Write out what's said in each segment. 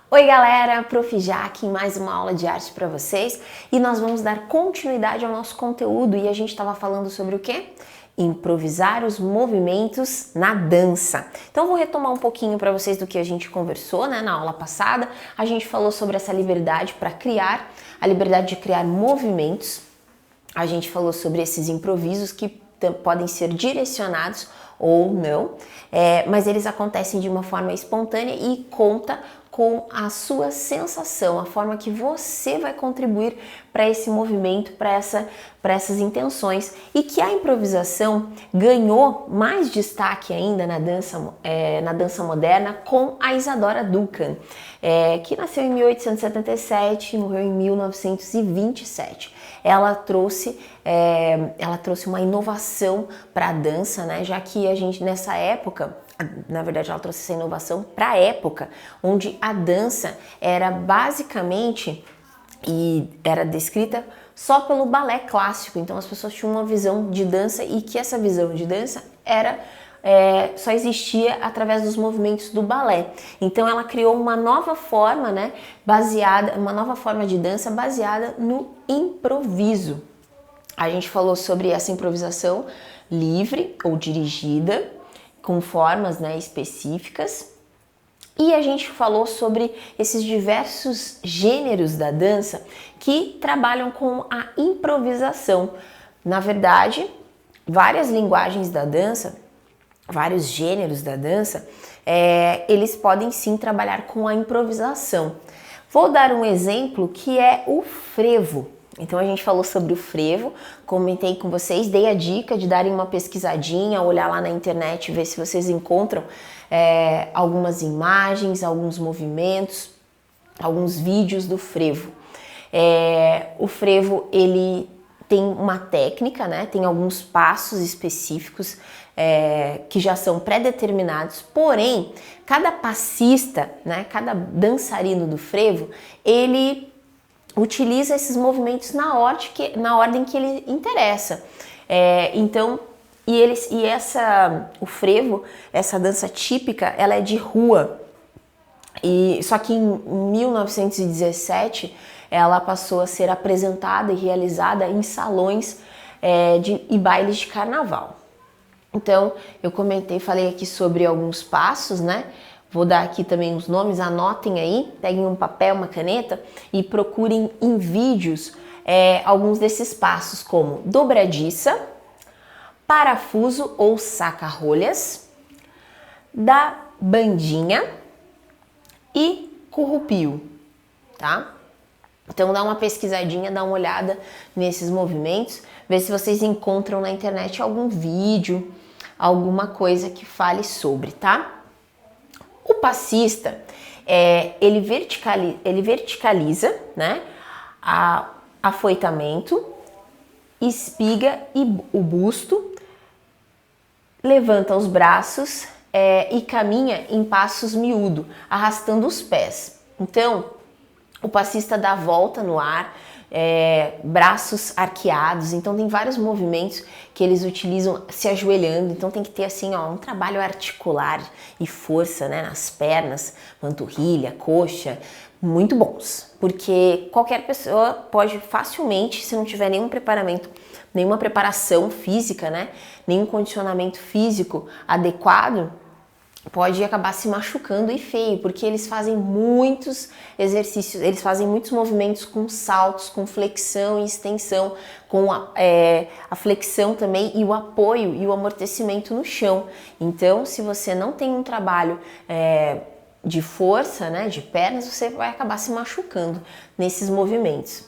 Oi galera, Prof. Jaque em mais uma aula de arte para vocês e nós vamos dar continuidade ao nosso conteúdo e a gente estava falando sobre o quê? Improvisar os movimentos na dança. Então eu vou retomar um pouquinho para vocês do que a gente conversou, né, na aula passada. A gente falou sobre essa liberdade para criar, a liberdade de criar movimentos. A gente falou sobre esses improvisos que podem ser direcionados ou não, mas eles acontecem de uma forma espontânea e conta com a sua sensação, a forma que você vai contribuir para esse movimento, para essas intenções, e que a improvisação ganhou mais destaque ainda na dança moderna com a Isadora Duncan, que nasceu em 1877 e morreu em 1927. Ela trouxe uma inovação para a dança, né? Já que a gente nessa época, na verdade ela trouxe essa inovação para a época onde a dança era basicamente e era descrita só pelo balé clássico. Então as pessoas tinham uma visão de dança e que essa visão de dança só existia através dos movimentos do balé. Então ela criou uma nova forma, né, uma nova forma de dança baseada no improviso. A gente falou sobre essa improvisação livre ou dirigida, com formas, né, específicas. E a gente falou sobre esses diversos gêneros da dança que trabalham com a improvisação. Na verdade, várias linguagens da dança, vários gêneros da dança, eles podem sim trabalhar com a improvisação. Vou dar um exemplo que é o frevo. Então a gente falou sobre o frevo, comentei com vocês, dei a dica de darem uma pesquisadinha, olhar lá na internet, ver se vocês encontram algumas imagens, alguns movimentos, alguns vídeos do frevo. O frevo, ele tem uma técnica, né? Tem alguns passos específicos que já são pré-determinados, porém, cada passista, né? Cada dançarino do frevo, ele utiliza esses movimentos na ordem que ele interessa. O frevo, essa dança típica, ela é de rua. Só que em 1917 ela passou a ser apresentada e realizada em salões e bailes de carnaval. Então eu falei aqui sobre alguns passos, né? Vou dar aqui também os nomes, anotem aí, peguem um papel, uma caneta e procurem em vídeos alguns desses passos, como dobradiça, parafuso ou saca-rolhas, da bandinha e currupio, tá? Então dá uma pesquisadinha, dá uma olhada nesses movimentos, vê se vocês encontram na internet algum vídeo, alguma coisa que fale sobre, tá? O passista, ele verticaliza, né, afoitamento, espiga o busto, levanta os braços e caminha em passos miúdo, arrastando os pés. Então, o passista dá a volta no ar, braços arqueados, então tem vários movimentos que eles utilizam se ajoelhando, então tem que ter assim, um trabalho articular e força, né, nas pernas, panturrilha, coxa, muito bons, porque qualquer pessoa pode facilmente, se não tiver nenhuma preparação física, né, nenhum condicionamento físico adequado, pode acabar se machucando e feio, porque eles fazem muitos exercícios, eles fazem muitos movimentos com saltos, com flexão e extensão, com a flexão também e o apoio e o amortecimento no chão. Então, se você não tem um trabalho de força, né, de pernas, você vai acabar se machucando nesses movimentos.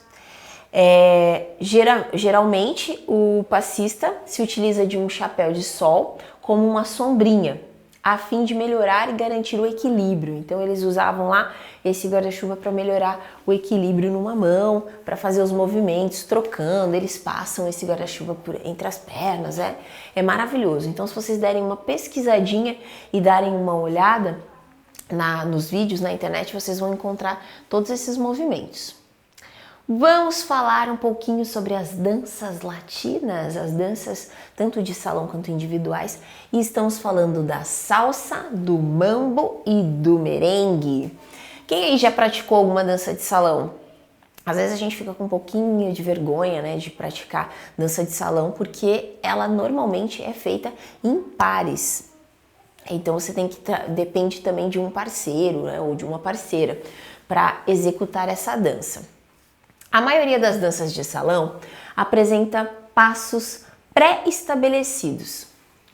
Geralmente, o passista se utiliza de um chapéu de sol como uma sombrinha, a fim de melhorar e garantir o equilíbrio. Então eles usavam lá esse guarda-chuva para melhorar o equilíbrio numa mão, para fazer os movimentos, trocando, eles passam esse guarda-chuva entre as pernas, é maravilhoso. Então se vocês derem uma pesquisadinha e darem uma olhada nos vídeos na internet, vocês vão encontrar todos esses movimentos. Vamos falar um pouquinho sobre as danças latinas, as danças tanto de salão quanto individuais, e estamos falando da salsa, do mambo e do merengue. Quem aí já praticou alguma dança de salão? Às vezes a gente fica com um pouquinho de vergonha, né, de praticar dança de salão, porque ela normalmente é feita em pares. Então você tem que depende também de um parceiro, né, ou de uma parceira para executar essa dança. A maioria das danças de salão apresenta passos pré-estabelecidos.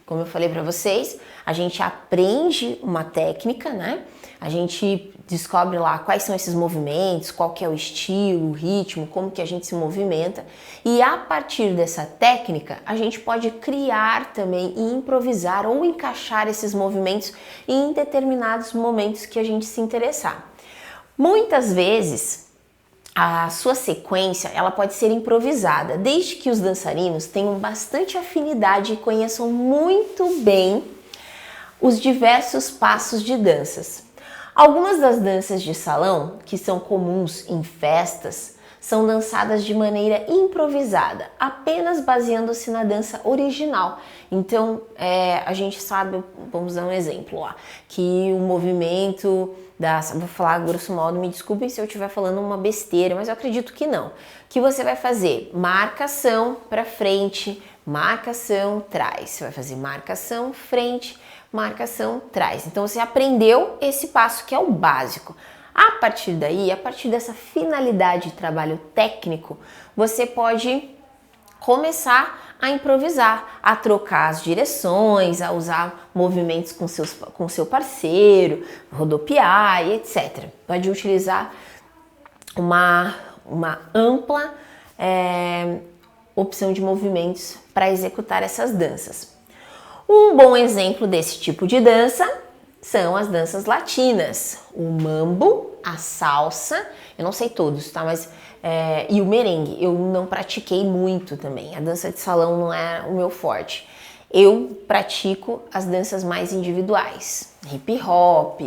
Como eu falei para vocês, a gente aprende uma técnica, né? A gente descobre lá quais são esses movimentos, qual que é o estilo, o ritmo, como que a gente se movimenta. E a partir dessa técnica, a gente pode criar também e improvisar ou encaixar esses movimentos em determinados momentos que a gente se interessar. Muitas vezes, a sua sequência ela pode ser improvisada, desde que os dançarinos tenham bastante afinidade e conheçam muito bem os diversos passos de danças. Algumas das danças de salão, que são comuns em festas, são dançadas de maneira improvisada, apenas baseando-se na dança original. Então, a gente sabe, vamos dar um exemplo lá, que o movimento vou falar grosso modo, me desculpem se eu estiver falando uma besteira, mas eu acredito que não. Que você vai fazer marcação para frente, marcação, trás. Você vai fazer marcação, frente, marcação, trás. Então você aprendeu esse passo que é o básico. A partir daí, a partir dessa finalidade de trabalho técnico, você pode começar a improvisar, a trocar as direções, a usar movimentos com seu parceiro, rodopiar e etc. Pode utilizar uma ampla opção de movimentos para executar essas danças. Um bom exemplo desse tipo de dança são as danças latinas, o mambo, a salsa, eu não sei todos, tá? Mas e o merengue, eu não pratiquei muito também. A dança de salão não é o meu forte. Eu pratico as danças mais individuais, hip hop,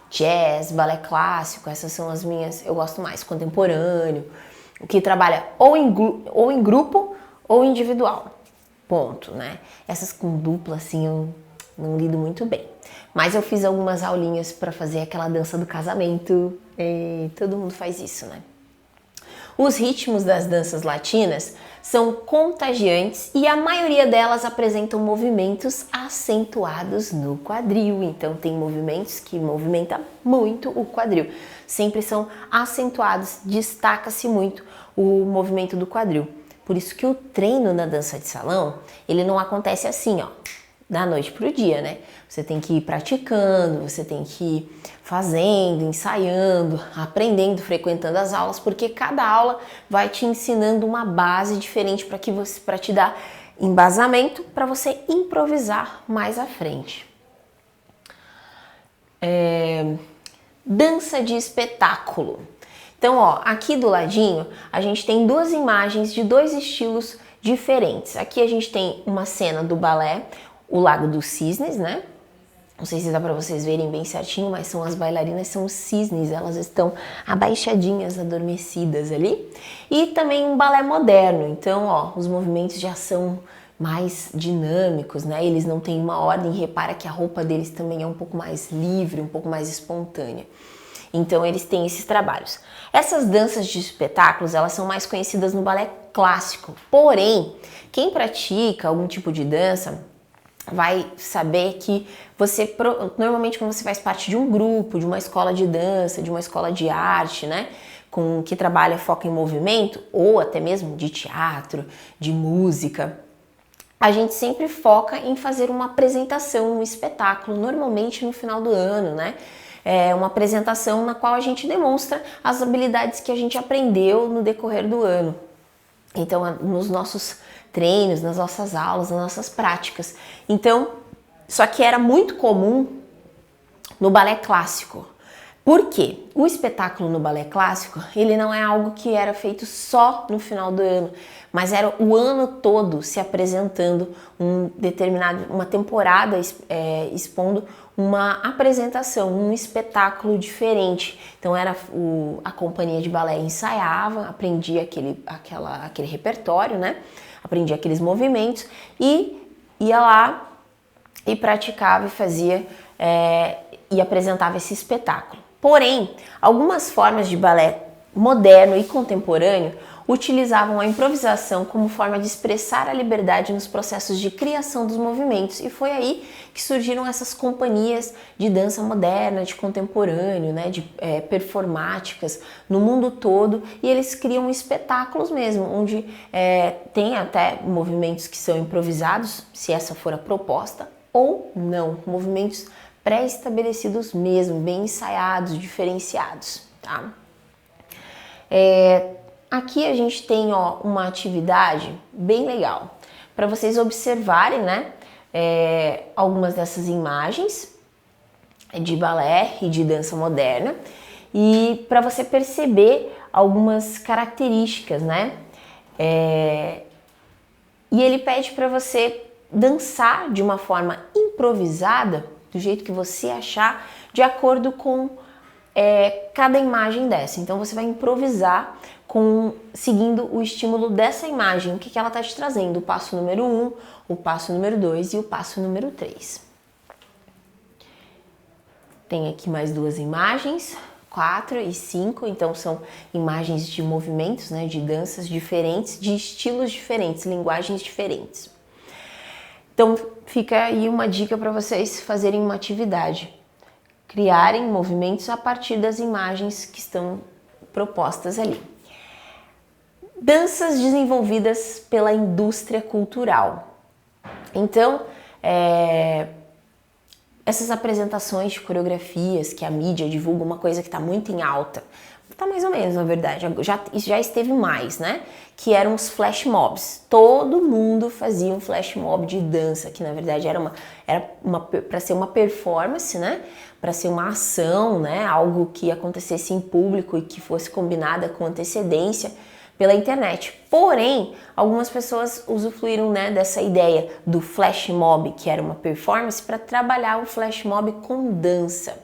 jazz, balé clássico, essas são as minhas, eu gosto mais, contemporâneo, o que trabalha ou em grupo ou individual, ponto, né? Essas com dupla, assim, eu não lido muito bem. Mas eu fiz algumas aulinhas para fazer aquela dança do casamento, e todo mundo faz isso, né? Os ritmos das danças latinas são contagiantes e a maioria delas apresentam movimentos acentuados no quadril. Então tem movimentos que movimentam muito o quadril. Sempre são acentuados, destaca-se muito o movimento do quadril. Por isso que o treino na dança de salão, ele não acontece assim, ó, da noite para o dia, né? Você tem que ir praticando, você tem que ir fazendo, ensaiando, aprendendo, frequentando as aulas, porque cada aula vai te ensinando uma base diferente para te dar embasamento para você improvisar mais à frente. Dança de espetáculo. Então, ó, aqui do ladinho a gente tem duas imagens de dois estilos diferentes. Aqui a gente tem uma cena do balé, o Lago dos Cisnes, né? Não sei se dá para vocês verem bem certinho, mas são as bailarinas, são os cisnes, elas estão abaixadinhas, adormecidas ali. E também um balé moderno, então, ó, os movimentos já são mais dinâmicos, né? Eles não têm uma ordem, repara que a roupa deles também é um pouco mais livre, um pouco mais espontânea. Então, eles têm esses trabalhos. Essas danças de espetáculos, elas são mais conhecidas no balé clássico. Porém, quem pratica algum tipo de dança vai saber que você, normalmente quando você faz parte de um grupo, de uma escola de dança, de uma escola de arte, né, que trabalha foco em movimento, ou até mesmo de teatro, de música, a gente sempre foca em fazer uma apresentação, um espetáculo, normalmente no final do ano, né? É uma apresentação na qual a gente demonstra as habilidades que a gente aprendeu no decorrer do ano. Então, nos nossos treinos, nas nossas aulas, nas nossas práticas. Então, só que era muito comum no balé clássico. Por quê? O espetáculo no balé clássico, ele não é algo que era feito só no final do ano, mas era o ano todo se apresentando uma temporada expondo uma apresentação, um espetáculo diferente. Então a companhia de balé ensaiava, aprendia aquele repertório, né? Aprendia aqueles movimentos e ia lá e praticava e fazia e apresentava esse espetáculo. Porém, algumas formas de balé moderno e contemporâneo utilizavam a improvisação como forma de expressar a liberdade nos processos de criação dos movimentos, e foi aí que surgiram essas companhias de dança moderna, de contemporâneo, né, de performáticas no mundo todo, e eles criam espetáculos mesmo, onde tem até movimentos que são improvisados, se essa for a proposta, ou não, movimentos pré-estabelecidos mesmo, bem ensaiados, diferenciados, tá? Aqui a gente tem uma atividade bem legal para vocês observarem, né, algumas dessas imagens de balé e de dança moderna, e para você perceber algumas características, né? E ele pede para você dançar de uma forma improvisada, do jeito que você achar, de acordo com cada imagem dessa. Então você vai improvisar seguindo o estímulo dessa imagem, o que ela está te trazendo, o passo número 1, o passo número 2 e o passo número 3. Tem aqui mais duas imagens, 4 e 5, então são imagens de movimentos, né, de danças diferentes, de estilos diferentes, linguagens diferentes. Então fica aí uma dica para vocês fazerem uma atividade, criarem movimentos a partir das imagens que estão propostas ali. Danças desenvolvidas pela indústria cultural. Então, essas apresentações de coreografias que a mídia divulga, uma coisa que está muito em alta, está mais ou menos, na verdade, já esteve mais, né? Que eram os flash mobs. Todo mundo fazia um flash mob de dança, que na verdade era para ser uma performance, né? Para ser uma ação, né? Algo que acontecesse em público e que fosse combinada com antecedência pela internet. Porém, algumas pessoas usufruíram, né, dessa ideia do flash mob, que era uma performance, para trabalhar o flash mob com dança.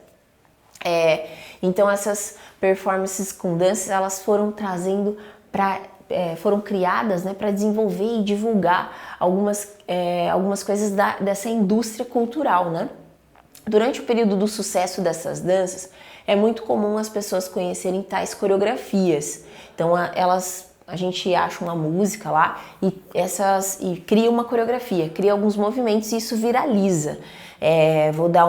Então essas performances com dança, elas foram trazendo foram criadas, né, para desenvolver e divulgar algumas coisas dessa indústria cultural, né? Durante o período do sucesso dessas danças, é muito comum as pessoas conhecerem tais coreografias. Então a gente acha uma música lá e cria uma coreografia, cria alguns movimentos e isso viraliza. Vou dar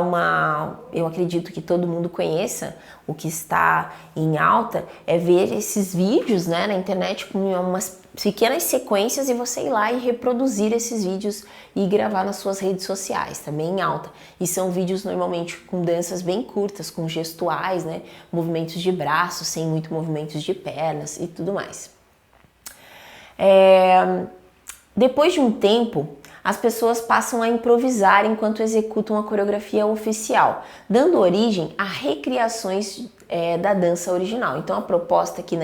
eu acredito que todo mundo conheça, o que está em alta é ver esses vídeos, né, na internet com umas pequenas sequências e você ir lá e reproduzir esses vídeos e gravar nas suas redes sociais, também em alta. E são vídeos normalmente com danças bem curtas, com gestuais, né, movimentos de braços, sem muito movimentos de pernas e tudo mais. Depois de um tempo, as pessoas passam a improvisar enquanto executam a coreografia oficial, dando origem a recriações da dança original. Então a proposta aqui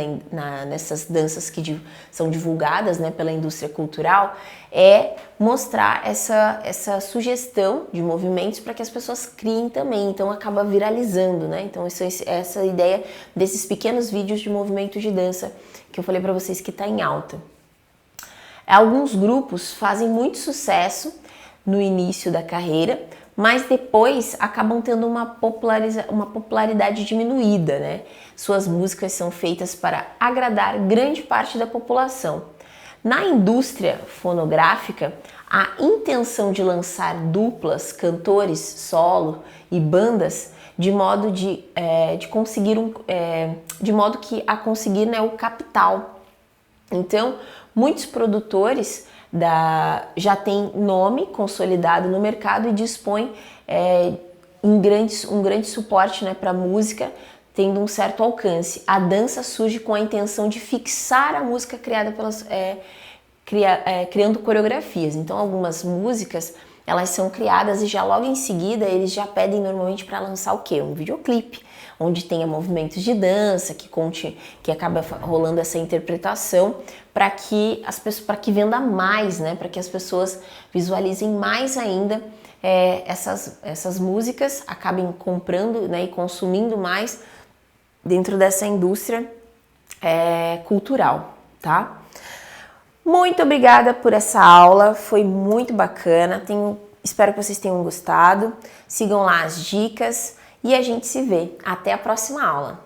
nessas danças que são divulgadas, né, pela indústria cultural é mostrar essa sugestão de movimentos para que as pessoas criem também, então acaba viralizando, né? Então essa ideia desses pequenos vídeos de movimento de dança que eu falei para vocês que está em alta. Alguns grupos fazem muito sucesso no início da carreira, mas depois acabam tendo uma popularidade diminuída, né? Suas músicas são feitas para agradar grande parte da população. Na indústria fonográfica, a intenção de lançar duplas, cantores, solo e bandas de modo conseguir, né, o capital. Então, muitos produtores já têm nome consolidado no mercado e dispõem um grande suporte, né, para a música, tendo um certo alcance. A dança surge com a intenção de fixar a música criada criando coreografias. Então, algumas músicas elas são criadas e já logo em seguida eles já pedem normalmente para lançar o quê? Um videoclipe, onde tenha movimentos de dança, que acaba rolando essa interpretação para que venda mais, né? Para que as pessoas visualizem mais ainda essas músicas, acabem comprando, né, e consumindo mais dentro dessa indústria cultural, tá? Muito obrigada por essa aula, foi muito bacana, espero que vocês tenham gostado, sigam lá as dicas e a gente se vê. Até a próxima aula!